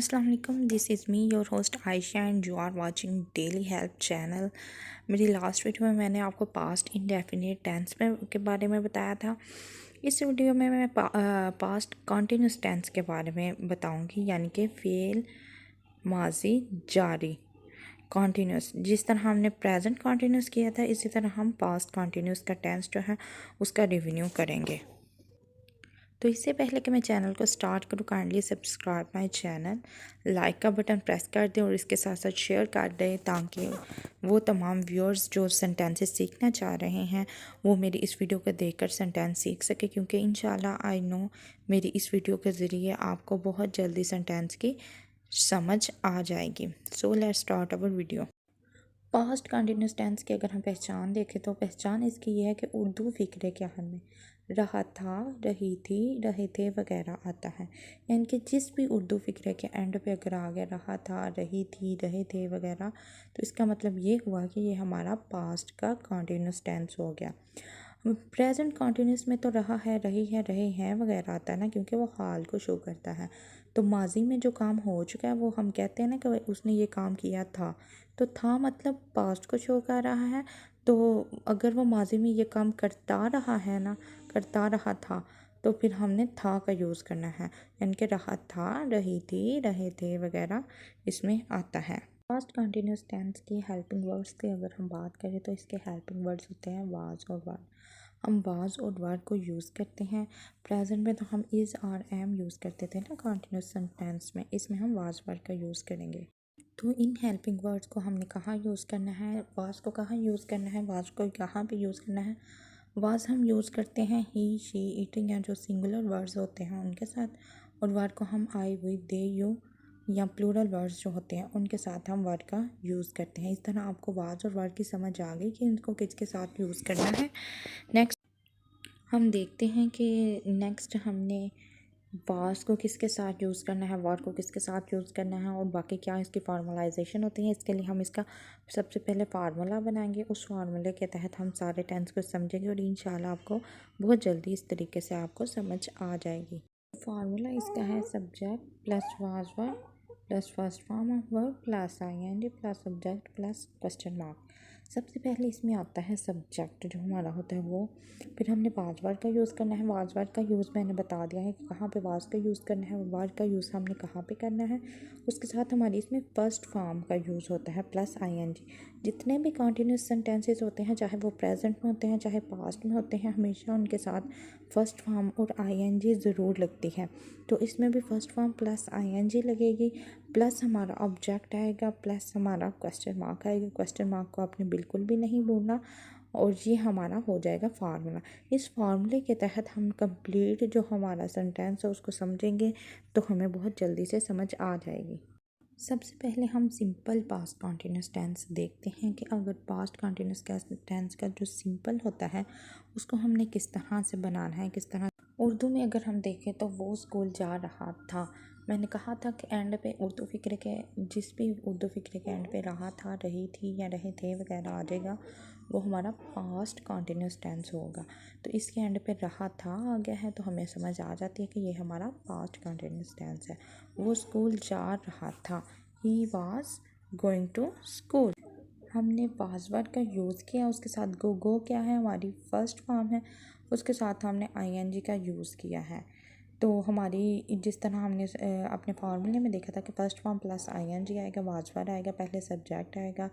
अस्सलाम वालेकुम, this is me your host Ayesha and you are watching daily help channel. मेरी last video में मैंने आपको पास्ट इंडेफिनिट टेंस में के बारे में बताया था। इस वीडियो में मैं पास्ट कॉन्टिन्यूस टेंस के बारे में बताऊंगी, यानी कि फ़ेल माजी जारी कॉन्टिन्यूस। जिस तरह हमने प्रेजेंट कॉन्टिन्यूस किया था, इसी तरह हम पास्ट कॉन्टिन्यूस का टेंस जो है उसका रिव्यू करेंगे। तो इससे पहले कि मैं चैनल को स्टार्ट करूँ, kindly subscribe my channel, like का बटन प्रेस कर दें और इसके साथ साथ शेयर कर दें, ताकि वो तमाम व्यूअर्स जो सेंटेंसेस सीखना चाह रहे हैं वो मेरी इस वीडियो को देखकर सेंटेंस सीख सके, क्योंकि इंशाल्लाह आई नो मेरी इस वीडियो के ज़रिए आपको बहुत जल्दी सेंटेंस की समझ आ जाएगी। So let's start our video. Past continuous tense की अगर हम पहचान देखें तो पहचान इसकी ये है कि उर्दू फ़िक्रे के हाल में रहा था, रही थी, रहे थे वगैरह आता है। यानी कि जिस भी उर्दू फ़िक्रे के एंड पे अगर आ गया रहा था, रही थी, रहे थे वगैरह, तो इसका मतलब ये हुआ कि ये हमारा पास्ट का कंटिन्यूस टेंस हो गया। प्रेजेंट कॉन्टीन्यूस में तो रहा है, रही है, रहे हैं वगैरह आता है ना, क्योंकि वो हाल को शो करता है। तो माजी में जो काम हो चुका है वो हम कहते हैं ना कि उसने ये काम किया था, तो था मतलब पास्ट को शो कर रहा है। तो अगर वो माजी में ये काम करता रहा है ना, करता रहा था, तो फिर हमने था का यूज़ करना है, यानी कि रहा था, रही थी, रहे थे वगैरह इसमें आता है। पास्ट कंटिन्यूस टेंस की हेल्पिंग वर्ड्स की अगर हम बात करें तो इसके हेल्पिंग वर्ड्स होते हैं वाज और वर। हम वाज और वर को यूज़ करते हैं। प्रेजेंट में तो हम इज़ आर एम यूज़ करते थे ना कंटिन्यूस सेंटेंस में, इसमें हम वाज वर का यूज़ करेंगे। तो इन हेल्पिंग वर्ड्स को हमने कहाँ यूज़ करना है, वाज को कहाँ यूज़ करना है, वाज को कहाँ पे यूज़ करना है। वाज हम यूज़ करते हैं ही, शी, इट या जो सिंगुलर वर्ड्स होते हैं उनके साथ, और वर्ड को हम आई, वी, दे, यू या प्लूरल वर्ड्स जो होते हैं उनके साथ हम वर्ड का यूज़ करते हैं। इस तरह आपको वाज और वर्ड की समझ आ गई कि इनको किसके साथ यूज़ करना है। नेक्स्ट हम देखते हैं कि नेक्स्ट हमने वाज को किसके साथ यूज़ करना है, वर्ड को किसके साथ यूज़ करना है, और बाकी क्या इसकी फार्मलाइजेशन होती है। इसके लिए हम इसका सबसे पहले फार्मूला बनाएंगे। उस फार्मूले के तहत हम सारे टेंस को समझेंगे और इंशाल्लाह आपको बहुत जल्दी इस तरीके से आपको समझ आ जाएगी। फार्मूला इसका है subject plus was verb plus first form of verb plus ING plus subject plus question mark. सबसे पहले इसमें आता है सब्जेक्ट जो हमारा होता है वो, फिर हमने वाज वर्ड का यूज़ करना है। वाज वर्ड का यूज़ मैंने बता दिया है कि कहाँ पे वाज का यूज़ करना है, वर्ड का यूज़ हमने कहाँ पे करना है। उसके साथ हमारी इसमें फर्स्ट फॉर्म का यूज़ होता है प्लस आईएनजी। जितने भी कंटिन्यूस सेंटेंसेस होते हैं, चाहे वो प्रेजेंट में होते हैं चाहे पास्ट में होते हैं, हमेशा उनके साथ फर्स्ट फॉर्म और आईएनजी ज़रूर लगती है। तो इसमें भी फर्स्ट फॉर्म प्लस आईएनजी लगेगी, प्लस हमारा ऑब्जेक्ट आएगा, प्लस हमारा क्वेश्चन मार्क आएगा। क्वेश्चन मार्क को आपने बिल्कुल भी नहीं भूलना, और ये हमारा हो जाएगा फार्मूला। इस फार्मूले के तहत हम कंप्लीट जो हमारा सेंटेंस है उसको समझेंगे, तो हमें बहुत जल्दी से समझ आ जाएगी। सबसे पहले हम सिंपल पास्ट कॉन्टीन्यूस टेंस देखते हैं कि अगर पास्ट कॉन्टीन्यूस टेंस का जो सिंपल होता है उसको हमने किस तरह से बनाना है, किस तरह। उर्दू में अगर हम देखें तो वो स्कूल जा रहा था। मैंने कहा था कि एंड पे उर्दू फ़िक्रे के, जिस भी उर्दू फ़िक्रे के एंड पे रहा था, रही थी या रहे थे वगैरह आ जाएगा, वो हमारा पास्ट कॉन्टीन्यूस टेंस होगा। तो इसके एंड पे रहा था आ गया है तो हमें समझ आ जाती है कि ये हमारा पास्ट कॉन्टीन्यूस टेंस है। वो स्कूल जा रहा था, he was going to school. हमने वाज वर्ड का यूज़ किया, उसके साथ गो क्या है, हमारी फर्स्ट फॉर्म है, उसके साथ हमने आईएनजी का यूज़ किया है। तो हमारी जिस तरह हमने अपने फार्मूले में देखा था कि फर्स्ट फॉर्म प्लस आईएनजी आएगा, वाज वर्ड आएगा, पहले सब्जेक्ट आएगा,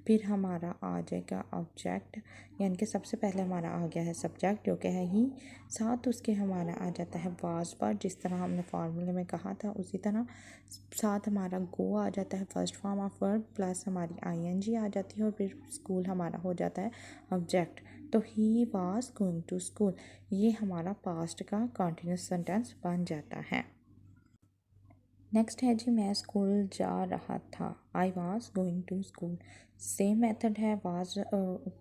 फिर हमारा आ जाएगा ऑब्जेक्ट, यानी कि सबसे पहले हमारा आ गया है सब्जेक्ट जो कि है ही, साथ उसके हमारा आ जाता है वाज वर्ड, जिस तरह हमने फार्मूले में कहा था उसी तरह। साथ हमारा गो आ जाता है first form of verb, plus हमारी आईएनजी आ जाती है, और फिर स्कूल हमारा हो जाता है ऑब्जेक्ट। तो he was going to school, ये हमारा पास्ट का कंटिन्यूस सेंटेंस बन जाता है। नेक्स्ट है जी, मैं स्कूल जा रहा था, I was going to school. Same method है, वाज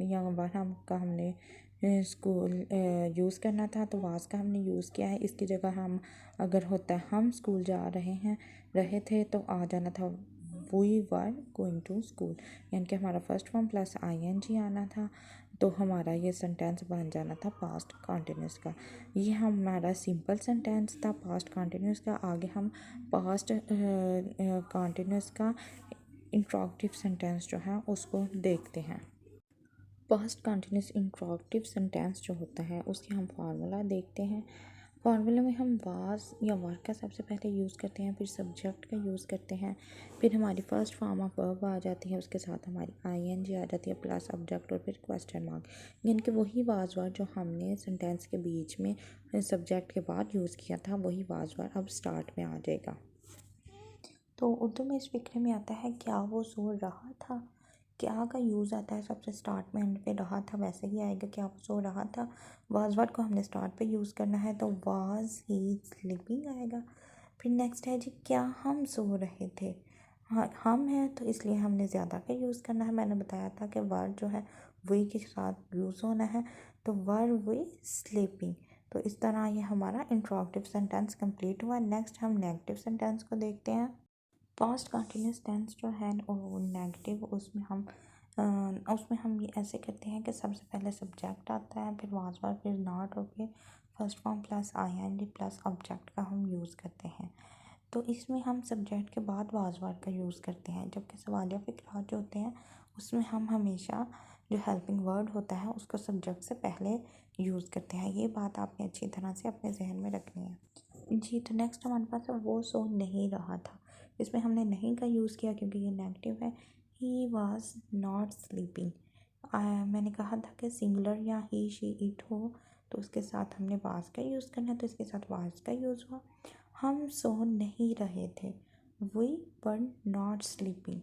या वर हम का हमने स्कूल यूज़ करना था तो वाज का हमने यूज़ किया है। इसकी जगह हम अगर होता है हम स्कूल जा रहे हैं, रहे थे, तो आ जाना था we were going to school, यानी कि हमारा फर्स्ट फॉर्म प्लस आईएनजी आना था। तो हमारा ये सेंटेंस बन जाना था पास्ट कंटिन्यूस का। ये हमारा सिंपल सेंटेंस था पास्ट कंटिन्यूस का। आगे हम पास्ट कंटिन्यूस का इंट्रोगेटिव सेंटेंस जो है उसको देखते हैं। पास्ट कंटिन्यूस इंट्रोगेटिव सेंटेंस जो होता है उसकी हम फार्मूला देखते हैं। फार्मूला में हम वाज या वर का सबसे पहले यूज़ करते हैं, फिर सब्जेक्ट का यूज़ करते हैं, फिर हमारी फर्स्ट फॉर्म ऑफ वर्ब आ जाती है, उसके साथ हमारी आईएनजी आ जाती है प्लस ऑब्जेक्ट और फिर क्वेश्चन मार्क। यानी कि वही वाज वर जो हमने सेंटेंस के बीच में सब्जेक्ट के बाद यूज़ किया था वही वाज वर अब स्टार्ट में आ जाएगा। तो उर्दू में इस फिक्रे में आता है क्या वो सो रहा था। क्या का यूज़ आता है सबसे स्टार्ट में, एंड पे रहा था वैसे ही आएगा क्या वो सो रहा था। वाज वर्ड को हमने स्टार्ट पे यूज़ करना है तो वाज ही स्लीपिंग आएगा। फिर नेक्स्ट है जी क्या हम सो रहे थे। हाँ हम हैं तो इसलिए हमने ज़्यादा का यूज़ करना है। मैंने बताया था कि वर्ड जो है वी के साथ यूज़ होना है, तो वर वी स्लीपिंग। तो इस तरह ये हमारा इंट्रोगेटिव सेंटेंस कंप्लीट हुआ। नेक्स्ट हम नेगेटिव सेंटेंस को देखते हैं। पास्ट कंटिन्यूस टेंस जो है वो नेगेटिव, उसमें हम ये ऐसे करते हैं कि सबसे पहले सब्जेक्ट आता है, फिर वाज वर्ब, फिर नॉट और फिर first form plus ING plus object का हम यूज़ करते हैं। तो इसमें हम सब्जेक्ट के बाद वाज वर्ब का यूज़ करते हैं, जबकि सवालिया फिक्रात जो होते हैं उसमें हम हमेशा जो हेल्पिंग वर्ड होता है उसको सब्जेक्ट से पहले यूज़ करते हैं। ये बात आपने अच्छी तरह से अपने जहन में रखनी है जी। तो नेक्स्ट हमारे पास है वो सो नहीं रहा था। इसमें हमने नहीं का यूज़ किया क्योंकि ये नेगेटिव है। He was not sleeping. मैंने कहा था कि सिंगुलर या ही शी इट हो तो उसके साथ हमने वाज का यूज़ करना है, तो इसके साथ वाज का यूज़ हुआ। हम सो नहीं रहे थे, we were not sleeping.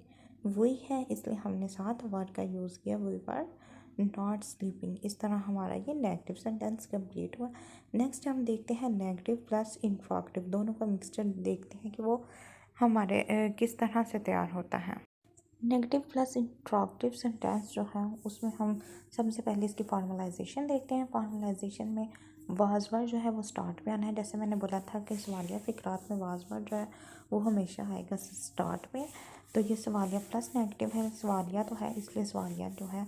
We है इसलिए हमने साथ वर्ड का यूज़ किया, वी वर नॉट स्लीपिंग। इस तरह हमारा ये नेगेटिव सेंटेंस कंप्लीट हुआ। नेक्स्ट हम देखते हैं नेगेटिव प्लस इंट्रोगेटिव, दोनों का मिक्सचर देखते हैं कि वो हमारे किस तरह से तैयार होता है। नेगेटिव प्लस इंट्रोगेटिव सेंटेंस जो है उसमें हम सबसे पहले इसकी फार्मलाइजेशन देखते हैं। फार्मलाइजेशन में वाज वर्ड जो है वो स्टार्ट में आना है। जैसे मैंने बोला था कि सवालिया फिक्रात में वाज वर्ड जो है वो हमेशा आएगा स्टार्ट में। तो ये सवालिया प्लस नेगेटिव है, सवालिया तो है इसलिए सवालिया जो है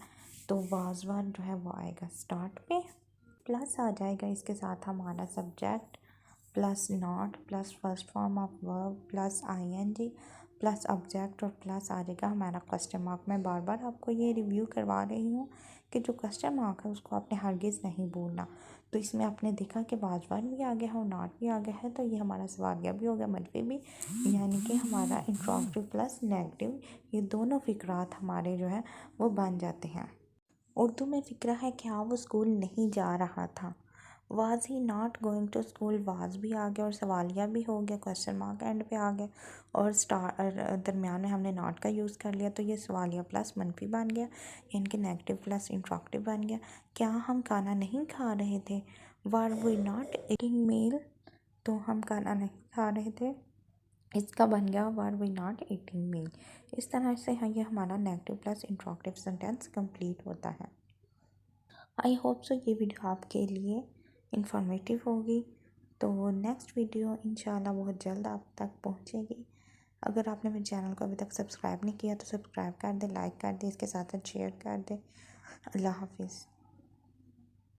तो वाज वर्ड जो है वो आएगा स्टार्ट पे, प्लस आ जाएगा इसके साथ हमारा subject plus not plus first form of verb plus ING plus object और प्लस आ जाएगा हमारा क्वेश्चन मार्क। मैं बार बार आपको ये रिव्यू करवा रही हूँ कि जो क्वेश्चन मार्क है उसको आपने हरगिज़ नहीं भूलना। तो इसमें आपने देखा कि वाजवान भी आ गया है और नॉट भी आ गया है, तो ये हमारा सवालिया भी हो गया, मनफी भी, यानी कि हमारा इंट्रोगेटिव प्लस नेगेटिव ये दोनों फिक्रात हमारे जो है वो बन जाते हैं। उर्दू में फ़िक्रा है क्या वो स्कूल नहीं जा रहा था। Was he not going to school, was भी आ गया और सवालिया भी हो गया, क्वेश्चन मार्क एंड पे आ गया और दरमियान में हमने नॉट का यूज़ कर लिया, तो ये सवालिया प्लस मनफी बन गया, यानी कि नेगेटिव प्लस इंट्रोगेटिव बन गया। क्या हम खाना नहीं खा रहे थे। वर वी नॉट ईटिंग मील, तो हम खाना नहीं खा रहे थे, इसका बन गया वर वी नॉट ईटिंग मील। इस तरह से ये हमारा negative plus interrogative sentence complete होता है। आई होप सो ये वीडियो आपके लिए इंफॉर्मेटिव होगी। तो नेक्स्ट वीडियो इंशाल्लाह बहुत जल्द आप तक पहुंचेगी। अगर आपने मेरे चैनल को अभी तक सब्सक्राइब नहीं किया तो सब्सक्राइब कर दे, लाइक कर दे, इसके साथ शेयर कर दे। अल्लाह हाफिज़।